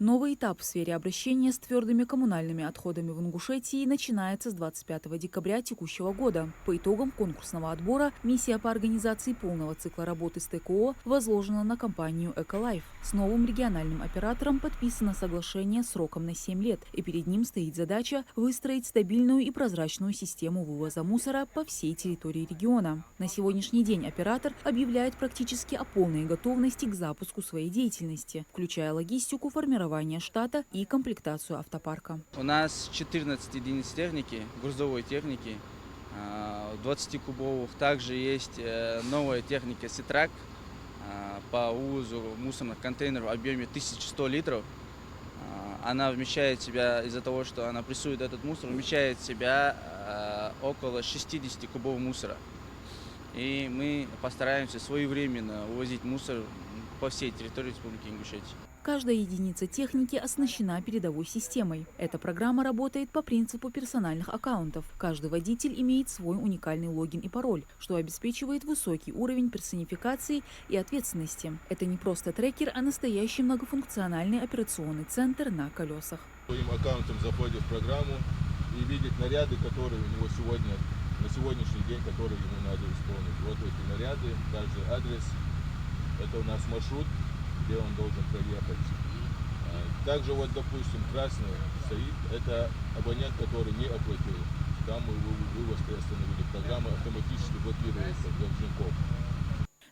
Новый этап в сфере обращения с твердыми коммунальными отходами в Ингушетии начинается с 25 декабря текущего года. По итогам конкурсного отбора миссия по организации полного цикла работы с ТКО возложена на компанию «Эколайф». С новым региональным оператором подписано соглашение сроком на 7 лет, и перед ним стоит задача выстроить стабильную и прозрачную систему вывоза мусора по всей территории региона. На сегодняшний день оператор объявляет практически о полной готовности к запуску своей деятельности, включая логистику, формирование штата и комплектацию автопарка. У нас 14 единиц техники, грузовой техники, 20-кубовых. Также есть новая техника Ситрак по вывозу мусорных контейнеров в объеме 1100 литров. Она вмещает в себя, из-за того, что она прессует этот мусор, вмещает в себя около 60 кубов мусора. И мы постараемся своевременно увозить мусор по всей территории Республики Ингушетия. Каждая единица техники оснащена передовой системой. Эта программа работает по принципу персональных аккаунтов. Каждый водитель имеет свой уникальный логин и пароль, что обеспечивает высокий уровень персонификации и ответственности. Это не просто трекер, а настоящий многофункциональный операционный центр на колесах. Своим аккаунтом заходит в программу и видит наряды, которые у него сегодня, на сегодняшний день, которые ему надо исполнить. Вот эти наряды, также адрес. Это у нас маршрут, где он должен проехать. Также вот, допустим, красный стоит, это абонент, который не оплатил. Там мы вывоз приостановили. Программа автоматически блокируется должников.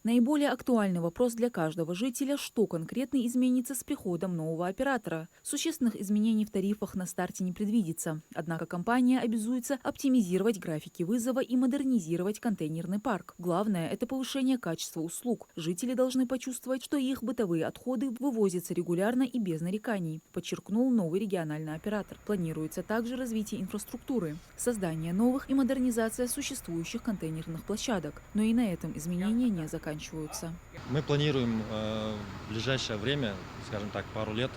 Наиболее актуальный вопрос для каждого жителя – что конкретно изменится с приходом нового оператора. Существенных изменений в тарифах на старте не предвидится. Однако компания обязуется оптимизировать графики вызова и модернизировать контейнерный парк. Главное – это повышение качества услуг. Жители должны почувствовать, что их бытовые отходы вывозятся регулярно и без нареканий, подчеркнул новый региональный оператор. Планируется также развитие инфраструктуры, создание новых и модернизация существующих контейнерных площадок. Но и на этом изменения не заканчиваются. Мы планируем в ближайшее время, скажем так, пару лет,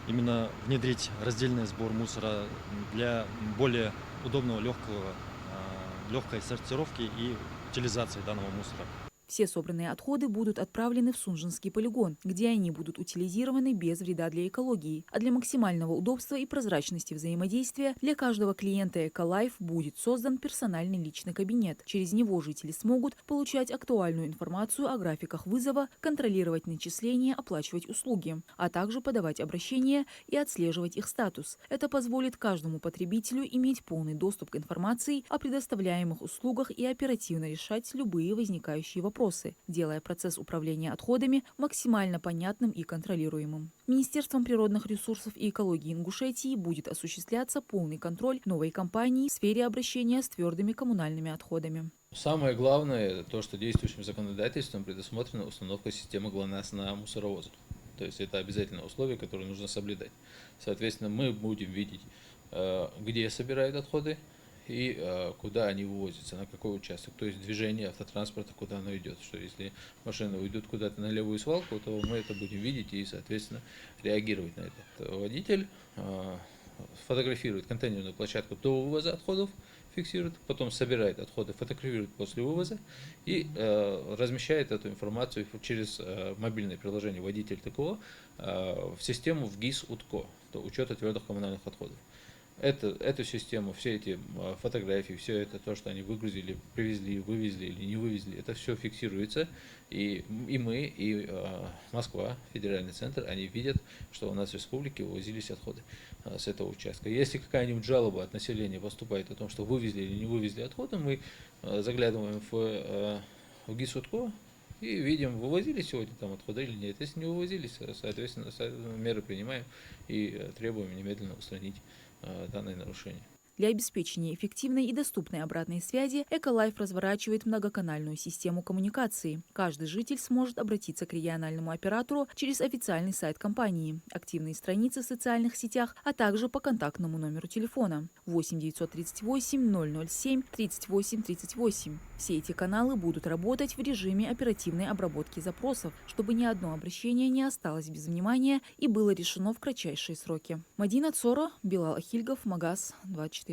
именно внедрить раздельный сбор мусора для более удобного, легкой сортировки и утилизации данного мусора. Все собранные отходы будут отправлены в Сунжинский полигон, где они будут утилизированы без вреда для экологии. А для максимального удобства и прозрачности взаимодействия для каждого клиента «Эколайф» будет создан персональный личный кабинет. Через него жители смогут получать актуальную информацию о графиках вызова, контролировать начисления, оплачивать услуги, а также подавать обращения и отслеживать их статус. Это позволит каждому потребителю иметь полный доступ к информации о предоставляемых услугах и оперативно решать любые возникающие вопросы, делая процесс управления отходами максимально понятным и контролируемым. Министерством природных ресурсов и экологии Ингушетии будет осуществляться полный контроль новой компании в сфере обращения с твердыми коммунальными отходами. Самое главное, то, что действующим законодательством предусмотрена установка системы ГЛОНАСС на мусоровозах. То есть это обязательное условие, которое нужно соблюдать. Соответственно, мы будем видеть, где собирают отходы и куда они вывозятся, на какой участок. То есть движение автотранспорта, куда оно идет. Что если машины уйдут куда-то на левую свалку, то мы это будем видеть и, соответственно, реагировать на это. Водитель фотографирует контейнерную площадку до вывоза отходов, фиксирует, потом собирает отходы, фотографирует после вывоза и размещает эту информацию через мобильное приложение «Водитель ТКО» в систему в ГИС УТКО, то учета твердых коммунальных отходов. Эту систему, все эти фотографии, все это, то, что они выгрузили, привезли, вывезли или не вывезли, это все фиксируется. И мы, и Москва, федеральный центр, они видят, что у нас в республике вывозились отходы с этого участка. Если какая-нибудь жалоба от населения поступает о том, что вывезли или не вывезли отходы, мы заглядываем в ГИС УТКО и видим, вывозили сегодня там отходы или нет. Если не вывозились, соответственно, меры принимаем и требуем немедленно устранить данное нарушение. Для обеспечения эффективной и доступной обратной связи «Эколайф» разворачивает многоканальную систему коммуникации. Каждый житель сможет обратиться к региональному оператору через официальный сайт компании, активные страницы в социальных сетях, а также по контактному номеру телефона 8 938 007 38 38. Все эти каналы будут работать в режиме оперативной обработки запросов, чтобы ни одно обращение не осталось без внимания и было решено в кратчайшие сроки. Мадина Цоро, Билал Ахильгов, Магаз 24.